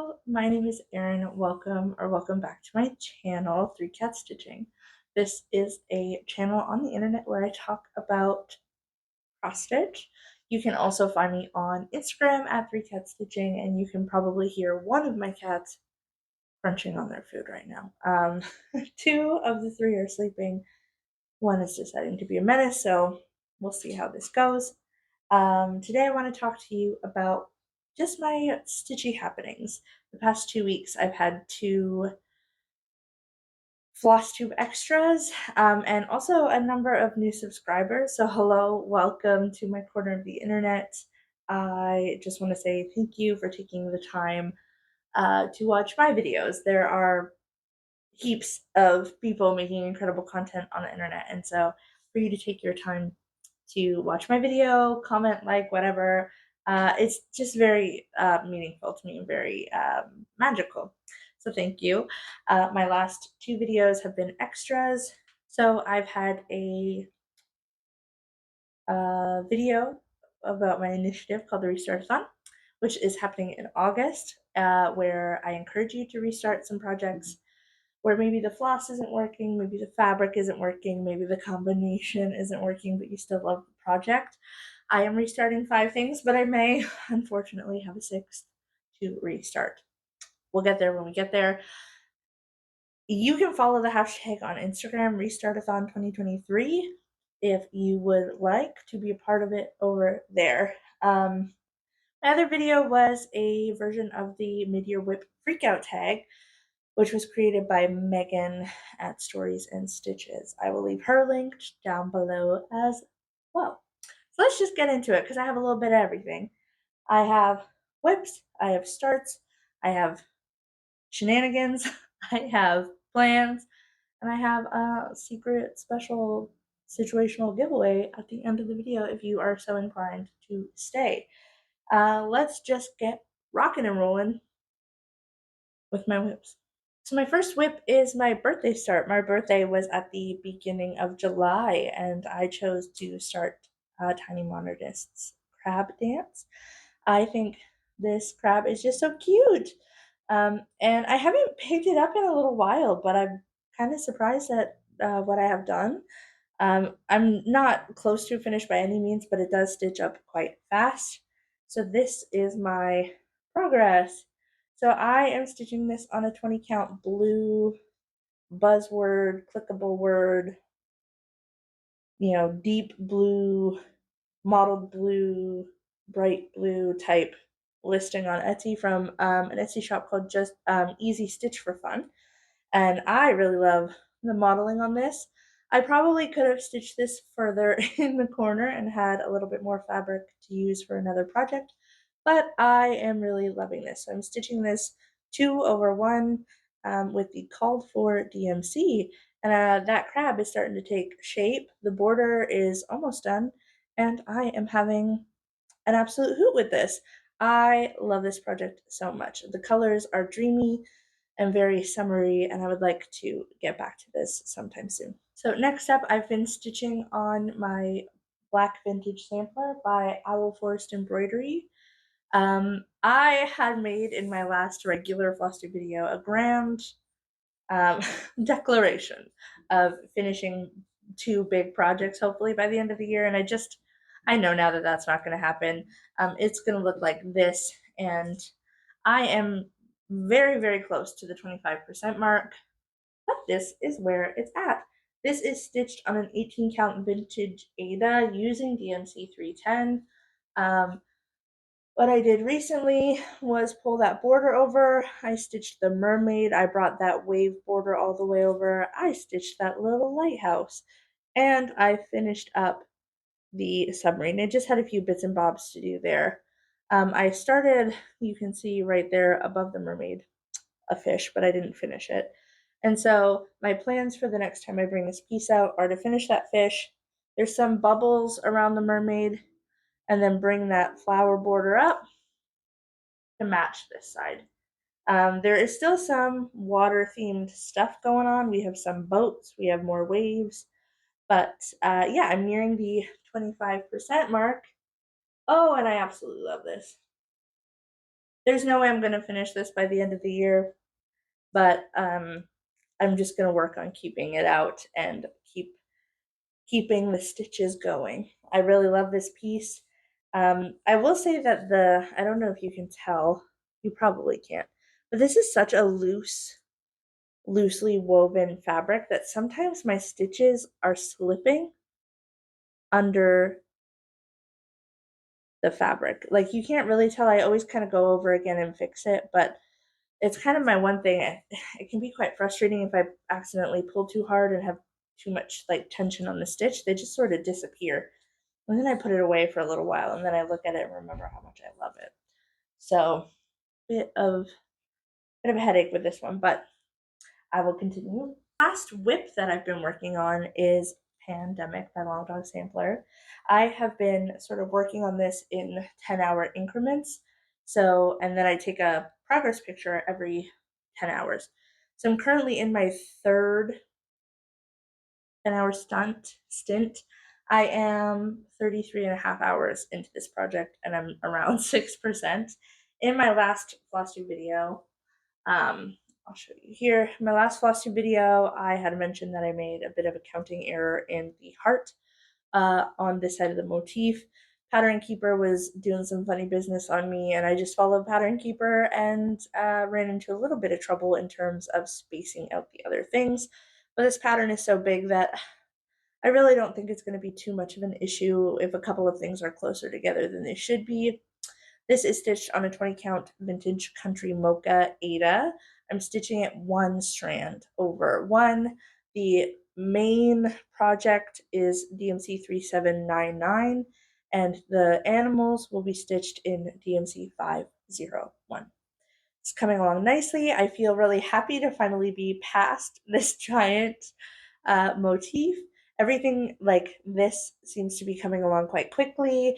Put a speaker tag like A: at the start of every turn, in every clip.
A: Hello, my name is Erin. Welcome back to my channel, Three Cat Stitching. This is a channel on the internet where I talk about cross stitch. You can also find me on Instagram at Three Cat Stitching, and you can probably hear one of my cats crunching on their food right now. Two of the three are sleeping. One is deciding to be a menace, so we'll see how this goes. Today I want to talk to you about just my stitchy happenings. The past 2 weeks I've had two Flosstube extras and also a number of new subscribers. So hello, welcome to my corner of the internet. I just want to say thank you for taking the time to watch my videos. There are heaps of people making incredible content on the internet, and so for you to take your time to watch my video, comment, like, whatever, it's just very meaningful to me and very magical. So thank you. My last two videos have been extras. So I've had a video about my initiative called the Restartathon, which is happening in August, where I encourage you to restart some projects where maybe the floss isn't working, maybe the fabric isn't working, maybe the combination isn't working, but you still love the project. I am restarting 5 things, but I may unfortunately have a sixth to restart. We'll get there when we get there. You can follow the hashtag on Instagram, Restartathon2023, if you would like to be a part of it over there. My other video was a version of the mid-year whip freakout tag, which was created by Megan at Stories and Stitches. I will leave her linked down below as well. So let's just get into it because I have a little bit of everything. I have whips, I have starts, I have shenanigans, I have plans, and I have a secret special situational giveaway at the end of the video if you are so inclined to stay. Let's just get rocking and rolling with my whips. So my first whip is my birthday start. My birthday was at the beginning of July, and I chose to start Tiny Modernist's crab dance. I think this crab is just so cute. And I haven't picked it up in a little while, but I'm kind of surprised at what I have done. I'm not close to finished by any means, but it does stitch up quite fast. So this is my progress. So I am stitching this on a 20 count blue buzzword, clickable word, deep blue, mottled blue, bright blue type listing on Etsy from an Etsy shop called just Easy Stitch for Fun. And I really love the modeling on this. I probably could have stitched this further in the corner and had a little bit more fabric to use for another project, but I am really loving this. So I'm stitching this 2/1 with the called for DMC, and that crab is starting to take shape. The border is almost done, and I am having an absolute hoot with this. I love this project so much. The colors are dreamy and very summery, and I would like to get back to this sometime soon. So next up, I've been stitching on my black vintage sampler by Owl Forest Embroidery. I had made in my last regular Flosstube video a grand um, declaration of finishing two big projects hopefully by the end of the year, and I know now that that's not going to happen. It's going to look like this, and I am very, very close to the 25% mark, but this is where it's at. This is stitched on an 18 count vintage Ada using DMC 310. What I did recently was pull that border over. I stitched the mermaid. I brought that wave border all the way over. I stitched that little lighthouse. And I finished up the submarine. It just had a few bits and bobs to do there. I started, you can see right there above the mermaid, a fish, but I didn't finish it. And so my plans for the next time I bring this piece out are to finish that fish. There's some bubbles around the mermaid, and then bring that flower border up to match this side. There is still some water themed stuff going on. We have some boats, we have more waves, but yeah, I'm nearing the 25% mark. Oh, and I absolutely love this. There's no way I'm gonna finish this by the end of the year, but I'm just gonna work on keeping it out and keeping the stitches going. I really love this piece. I will say that I don't know if you can tell, you probably can't, but this is such a loosely woven fabric that sometimes my stitches are slipping under the fabric. Like you can't really tell. I always kind of go over again and fix it, but it's kind of my one thing. It can be quite frustrating if I accidentally pull too hard and have too much like tension on the stitch. They just sort of disappear. And then I put it away for a little while and then I look at it and remember how much I love it. So, bit of bit of a headache with this one, but I will continue. Last whip that I've been working on is Pandemic by Long Dog Sampler. I have been sort of working on this in 10-hour increments. So, and then I take a progress picture every 10 hours. So I'm currently in my third 10-hour stint. I am 33 and a half hours into this project and I'm around 6%. In my last Flosstube video, um, I'll show you here. In my last Flosstube video, I had mentioned that I made a bit of a counting error in the heart on this side of the motif. Pattern Keeper was doing some funny business on me, and I just followed Pattern Keeper and ran into a little bit of trouble in terms of spacing out the other things. But this pattern is so big that I really don't think it's going to be too much of an issue if a couple of things are closer together than they should be. This is stitched on a 20 count vintage country mocha Ada. I'm stitching it one strand over one. The main project is DMC 3799 and the animals will be stitched in DMC 501. It's coming along nicely. I feel really happy to finally be past this giant motif. Everything like this seems to be coming along quite quickly.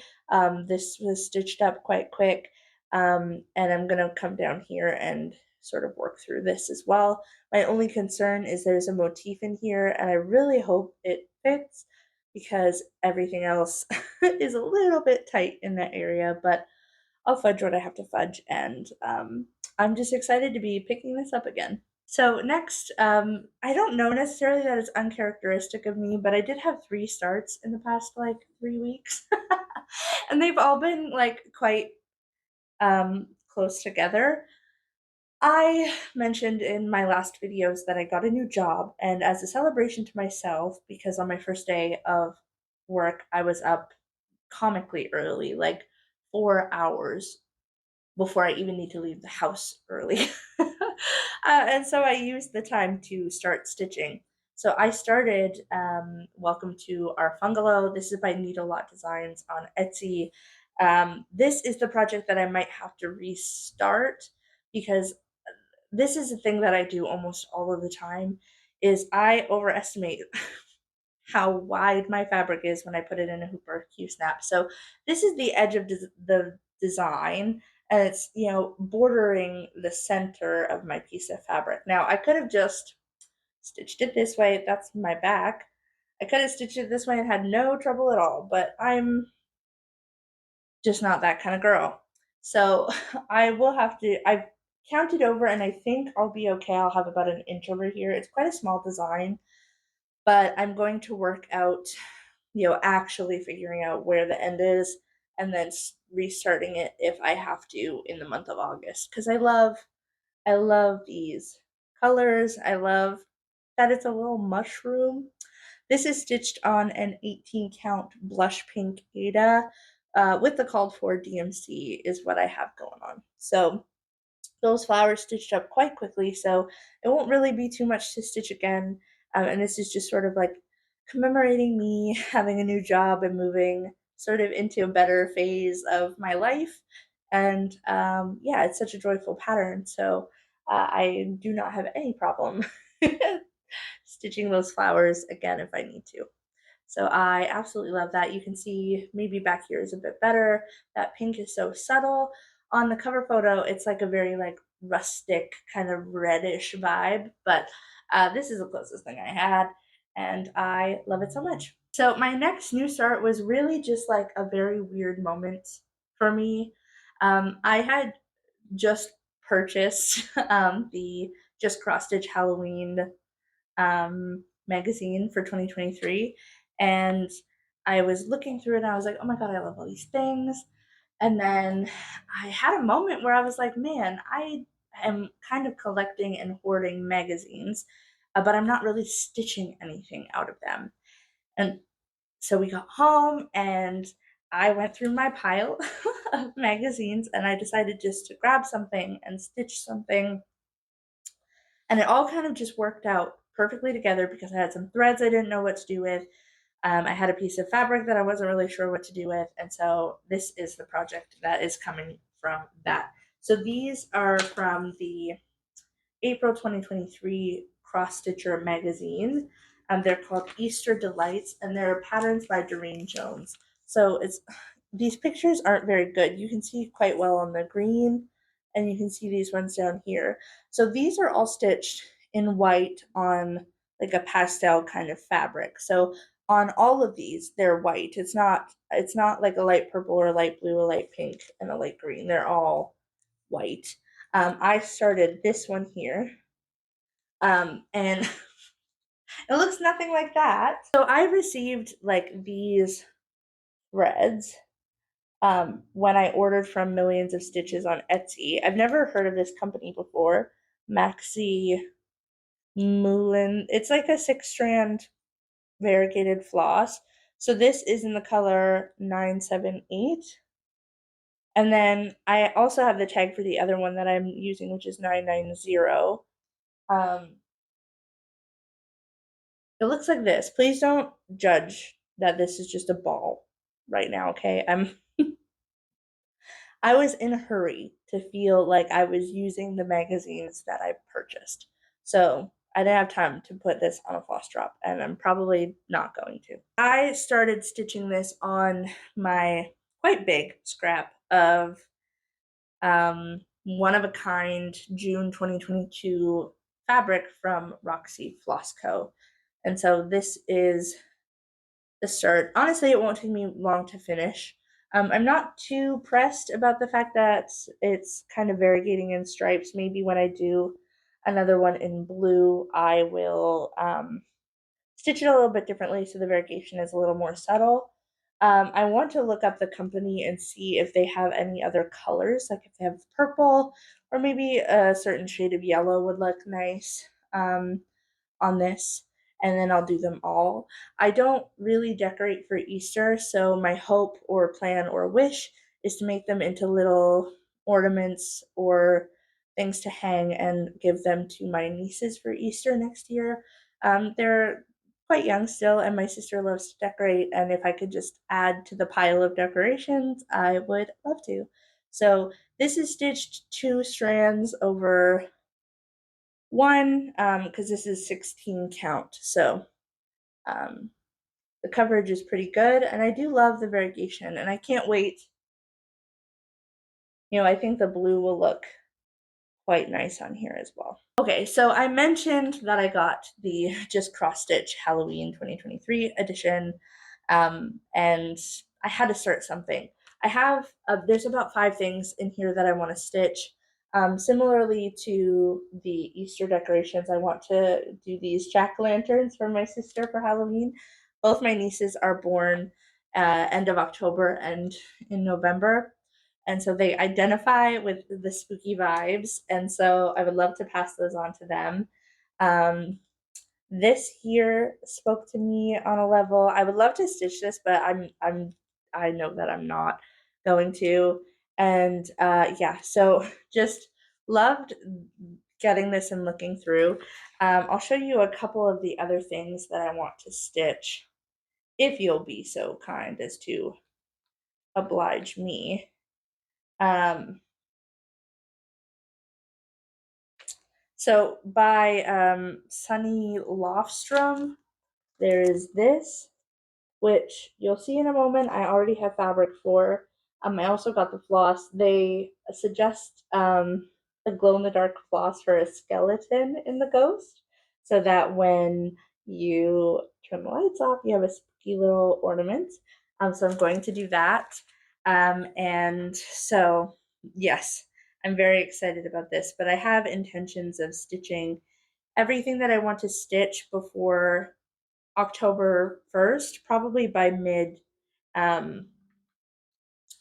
A: This was stitched up quite quick. And I'm going to come down here and sort of work through this as well. My only concern is there's a motif in here, and I really hope it fits because everything else is a little bit tight in that area, but I'll fudge what I have to fudge, and I'm just excited to be picking this up again. So next, I don't know necessarily that it's uncharacteristic of me, but I did have 3 starts in the past like 3 weeks, and they've all been like quite close together. I mentioned in my last videos that I got a new job, and as a celebration to myself, because on my first day of work, I was up comically early, like 4 hours before I even need to leave the house early. And so I used the time to start stitching. So I started Welcome to Our Bungalow. This is by Needle Lot Designs on Etsy. This is the project that I might have to restart because this is a thing that I do almost all of the time is I overestimate how wide my fabric is when I put it in a hooper Q-snap. So this is the edge of the design and it's, bordering the center of my piece of fabric. Now I could have just stitched it this way. That's my back. I could have stitched it this way and had no trouble at all, but I'm just not that kind of girl. So I've counted over and I think I'll be okay. I'll have about an inch over here. It's quite a small design, but I'm going to work out, actually figuring out where the end is and then restarting it if I have to in the month of August because I love these colors. I love that it's a little mushroom. This is stitched on an 18 count blush pink Ada with the called for DMC is what I have going on. So those flowers stitched up quite quickly, so it won't really be too much to stitch again. And this is just sort of like commemorating me having a new job and moving sort of into a better phase of my life. And yeah, it's such a joyful pattern. So I do not have any problem stitching those flowers again if I need to. So I absolutely love that. You can see maybe back here is a bit better. That pink is so subtle. On the cover photo, it's like a very like rustic kind of reddish vibe, but this is the closest thing I had and I love it so much. So my next new start was really just like a very weird moment for me. I had just purchased the Just Cross Stitch Halloween magazine for 2023, and I was looking through it and I was like, oh my god, I love all these things. And then I had a moment where I was like, man, I am kind of collecting and hoarding magazines, but I'm not really stitching anything out of them. And so we got home and I went through my pile of magazines and I decided just to grab something and stitch something. And it all kind of just worked out perfectly together because I had some threads I didn't know what to do with. I had a piece of fabric that I wasn't really sure what to do with. And so this is the project that is coming from that. So these are from the April 2023 Cross Stitcher magazine. They're called Easter Delights, and they're patterns by Doreen Jones. So it's these pictures aren't very good. You can see quite well on the green, and you can see these ones down here. So these are all stitched in white on like a pastel kind of fabric. So on all of these, they're white. It's not like a light purple or a light blue, a light pink, and a light green. They're all white. I started this one here, and it looks nothing like that. So I received like these threads when I ordered from Millions of Stitches on Etsy. I've never heard of this company before. Maxi Moulin. It's like a 6-strand variegated floss. So this is in the color 978. And then I also have the tag for the other one that I'm using, which is 990. Um, It looks like this. Please don't judge that this is just a ball right now, okay? I was in a hurry to feel like I was using the magazines that I purchased. So I didn't have time to put this on a floss drop, and I'm probably not going to. I started stitching this on my quite big scrap of one of a kind June 2022 fabric from Roxy Floss Co. And so this is the start. Honestly, it won't take me long to finish. I'm not too pressed about the fact that it's kind of variegating in stripes. Maybe when I do another one in blue, I will stitch it a little bit differently so the variegation is a little more subtle. I want to look up the company and see if they have any other colors, like if they have purple or maybe a certain shade of yellow would look nice. On this, and then I'll do them all. I don't really decorate for Easter, so my hope or plan or wish is to make them into little ornaments or things to hang and give them to my nieces for Easter next year. They're quite young still, and my sister loves to decorate, and if I could just add to the pile of decorations, I would love to. So this is stitched 2 strands over one, because this is 16 count. So um, the coverage is pretty good, and I do love the variegation, and I can't wait. I think the blue will look quite nice on here as well. Okay, so I mentioned that I got the Just Cross Stitch Halloween 2023 edition, and I had to start something. There's about 5 things in here that I want to stitch. Similarly to the Easter decorations, I want to do these jack-o'-lanterns for my sister for Halloween. Both my nieces are born end of October and in November, and so they identify with the spooky vibes, and so I would love to pass those on to them. Um, this here spoke to me on a level. I would love to stitch this, but I know that I'm not going to. And yeah, so just loved getting this and looking through. I'll show you a couple of the other things that I want to stitch, if you'll be so kind as to oblige me. Um, so by Sunny Lofstrom, there is this, which you'll see in a moment. I already have fabric for. I also got the floss. They suggest a glow in the dark floss for a skeleton in the ghost, so that when you turn the lights off, you have a spooky little ornament. So I'm going to do that. And so, yes, I'm very excited about this, but I have intentions of stitching everything that I want to stitch before October 1st, probably by um,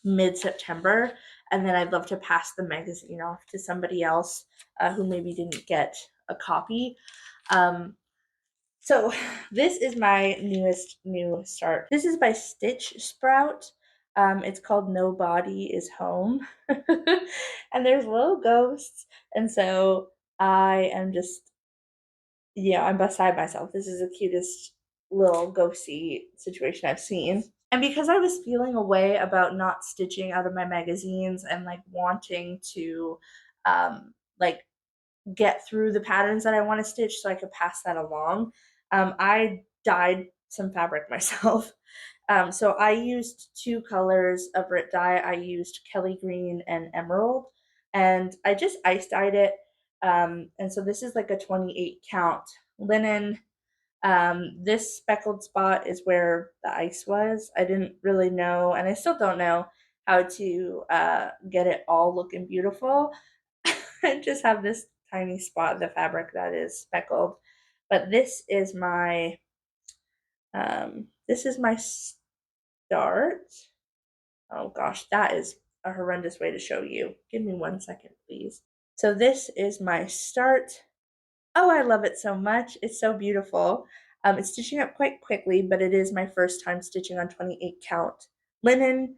A: mid September, and then I'd love to pass the magazine off to somebody else who maybe didn't get a copy. Um, so this is my newest new start. This is by Stitch Sprout. It's called No Body is Home. And there's little ghosts. And so I am just, yeah, I'm beside myself. This is the cutest little ghosty situation I've seen. And because I was feeling a way about not stitching out of my magazines and like wanting to like get through the patterns that I want to stitch so I could pass that along, I dyed some fabric myself. So I used two colors of Rit dye. I used Kelly Green and Emerald, and I just ice dyed it. And so this is like a 28 count linen. This speckled spot is where the ice was. I didn't really know, and I still don't know how to get it all looking beautiful. I just have this tiny spot of the fabric that is speckled. But this is my start. Oh gosh, that is a horrendous way to show you. Give me 1 second, please. So this is my start. Oh, I love it so much. It's so beautiful. It's stitching up quite quickly, but it is my first time stitching on 28 count linen.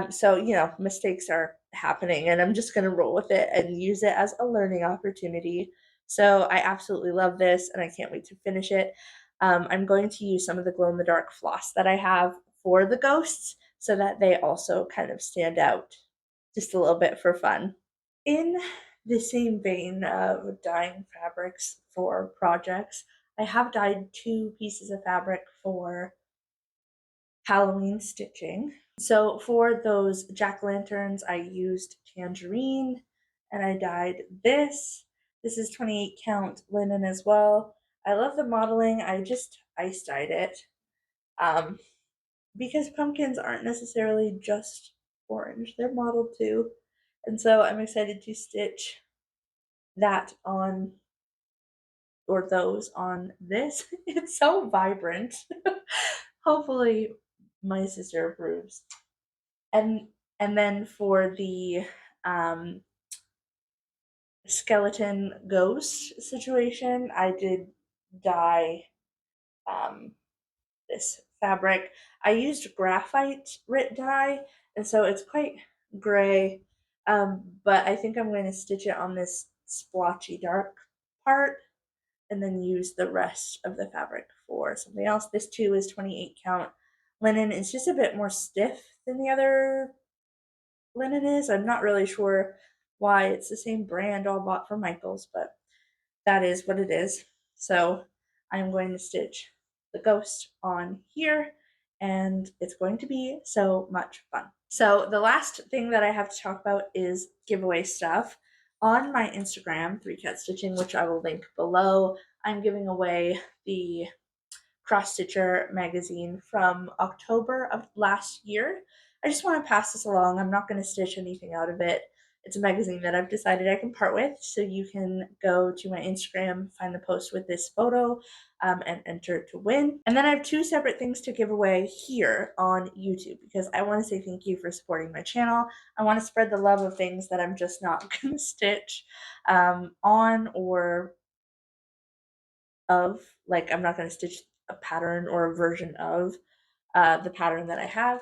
A: So, mistakes are happening, and I'm just going to roll with it and use it as a learning opportunity. So, I absolutely love this, and I can't wait to finish it. I'm going to use some of the glow in the dark floss that I have for the ghosts so that they also kind of stand out just a little bit for fun. In the same vein of dyeing fabrics for projects, I have dyed two pieces of fabric for Halloween stitching. So for those jack-o'-lanterns, I used tangerine and I dyed this. This is 28 count linen as well. I love the modeling. I just ice dyed it um, because pumpkins aren't necessarily just orange, they're modeled too. And so I'm excited to stitch that on or those on this. It's so vibrant. Hopefully my sister approves. And and then for the um skeleton ghost situation, I did dye um this fabric. I used graphite Rit dye, and so it's quite gray. But I think I'm going to stitch it on this splotchy dark part and then use the rest of the fabric for something else. This too is 28 count linen. It's just a bit more stiff than the other linen is. I'm not really sure why. It's the same brand, all bought from Michaels, but that is what it is. So I'm going to stitch the ghost on here, and it's going to be so much fun. So the last thing that I have to talk about is giveaway stuff. On my Instagram, 3Cat Stitching, which I will link below, I'm giving away the Cross Stitcher magazine from October of last year. I just want to pass this along. I'm not going to stitch anything out of it. It's a magazine that I've decided I can part with, so you can go to my Instagram, find the post with this photo, and enter to win. And then I have two separate things to give away here on YouTube because I want to say thank you for supporting my channel. I want to spread the love of things that I'm just not going to stitch on or of. Like, I'm not going to stitch a pattern or a version of the pattern that I have.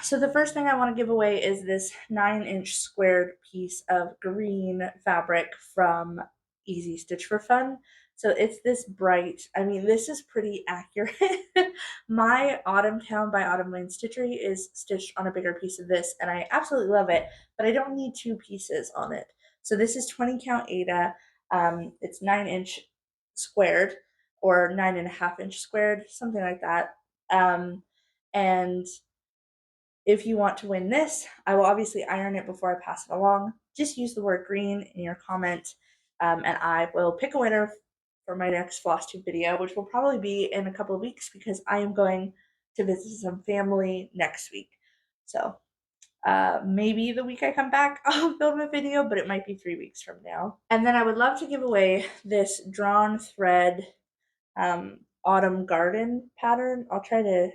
A: So the first thing I want to give away is this 9-inch squared piece of green fabric from Easy Stitch for Fun. So it's this bright, I mean, this is pretty accurate. My Autumn Town by Autumn Lane Stitchery is stitched on a bigger piece of this, and I absolutely love it, but I don't need two pieces on it. So this is 20 count Ada. It's 9-inch squared or 9.5-inch squared, something like that. And if you want to win this, I will obviously iron it before I pass it along. Just use the word green in your comment, and I will pick a winner for my next Flosstube video, which will probably be in a couple of weeks because I am going to visit some family next week. So Maybe the week I come back, I'll film a video, but it might be 3 weeks from now. And then I would love to give away this drawn thread autumn garden pattern. I'll try to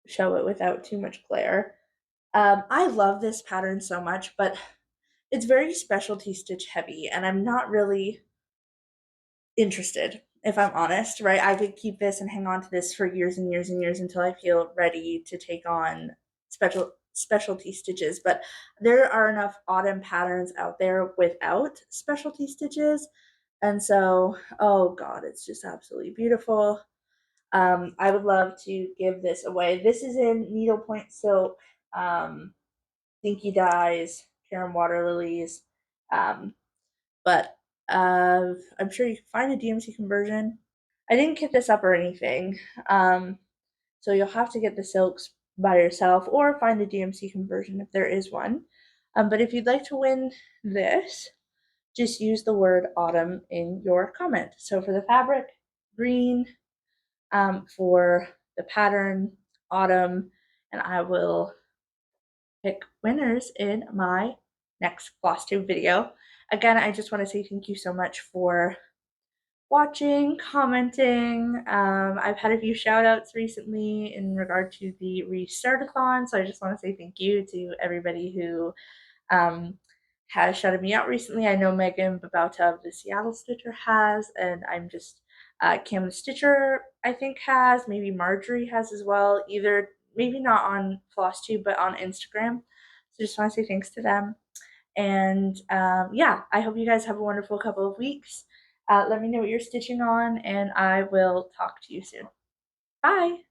A: show it without too much glare. I love this pattern so much, but it's very specialty stitch heavy, and I'm not really interested, if I'm honest, right? I could keep this and hang on to this for years and years and years until I feel ready to take on specialty stitches. But there are enough autumn patterns out there without specialty stitches. And so, oh God, it's just absolutely beautiful. I would love to give this away. This is in needlepoint silk, dinky dyes, Karen water lilies. Um, but I'm sure you can find a DMC conversion. I didn't kit this up or anything, so you'll have to get the silks by yourself or find a DMC conversion if there is one. But if you'd like to win this, just use the word autumn in your comment. So for the fabric, green, for the pattern, autumn, and I will pick winners in my next Flosstube video. Again, I just want to say thank you so much for watching, commenting. I've had a few shout outs recently in regard to the Restartathon, so I just want to say thank you to everybody who um, has shouted me out recently. I know Megan Babauta of the Seattle Stitcher has, and I'm just Cam the Stitcher I think has, maybe Marjorie has as well. Either maybe not on Flosstube, but on Instagram. So just want to say thanks to them. And yeah, I hope you guys have a wonderful couple of weeks. Let me know what you're stitching on, and I will talk to you soon. Bye.